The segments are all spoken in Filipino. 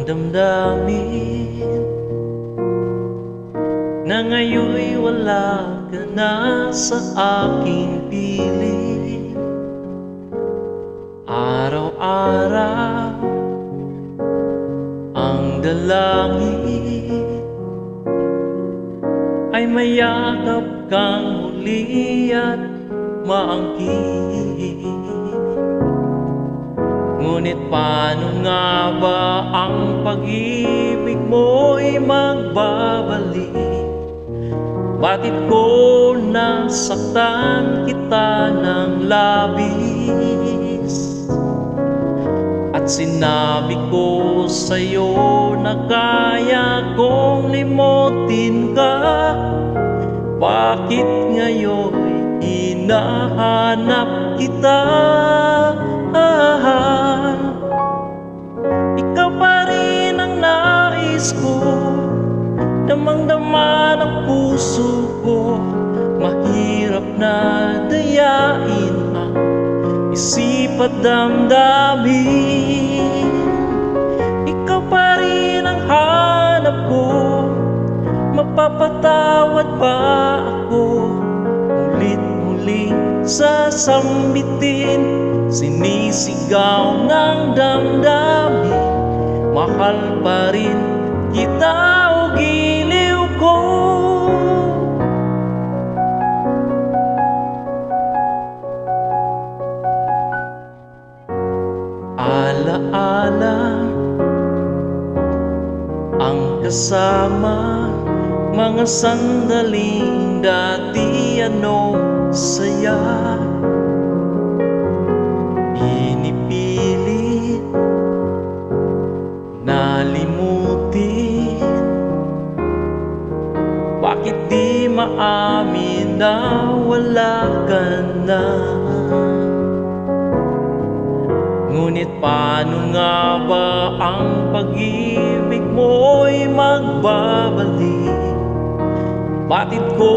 damdamin na ngayon'y wala ka na sa aking piling. Araw-araw ang dalangin ay mayakap kang muli at maangkin. Ngunit paano nga ba ang pag-ibig mo'y magbabalik? Bakit ko nasaktan kita ng labis? At sinabi ko sa'yo na kaya kong limutin ka. Bakit ngayon'y hinahanap kita? Ikaw pa rin ang nais ko, damang-dama ng puso ko. Mahirap na dayain ang isip at damdamin. Ikaw pa rin ang hanap ko, mapapatawad ba ako? Ulit-muling sasambitin, sinisigaw ng damdamin. Mahal pa rin kita o giliw ko. Alaala ang kasama, mga sandaling dati ano saya. Pinipilit nalimutin, bakit di maamin na wala ka na? Ngunit paano nga ba ang pag-ibig mo'y magbabalik? Bakit ko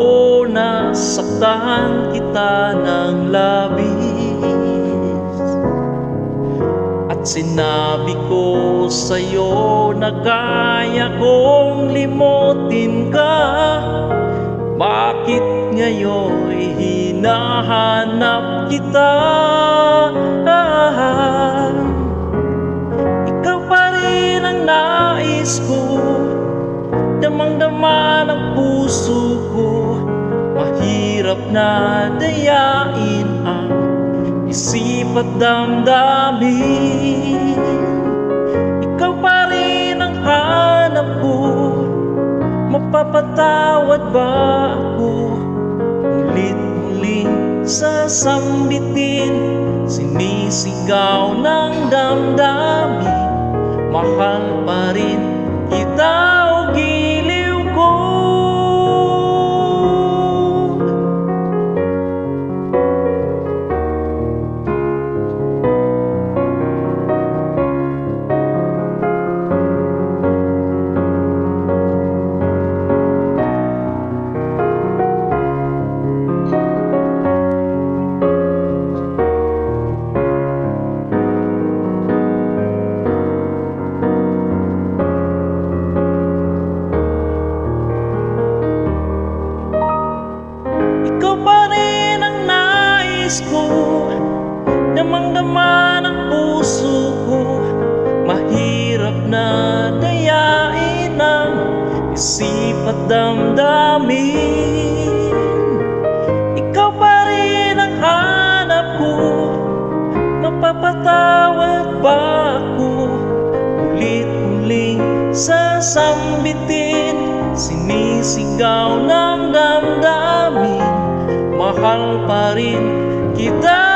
nasaktan kita ng labis? At sinabi ko sa'yo na kaya kong limutin ka. Bakit ngayon'y hinahanap kita? Ikaw pa rin ang nais ko, damang-dama ng puso ko. Mahirap na dayain ang isip at damdamin. Ikaw pa rin ang hanap ko, mapapatawad ba ako? Ulit-muling sasambitin, sinisigaw ng damdamin. Mahal pa rin kita o giliw ko. Ko, damang-dama ng puso ko. Mahirap na dayain ang isip at damdamin. Ikaw pa rin ang hanap ko, mapapatawad ba ako? Ulit-uling sasambitin, sinisigaw ng damdamin. Mahal pa rin kita.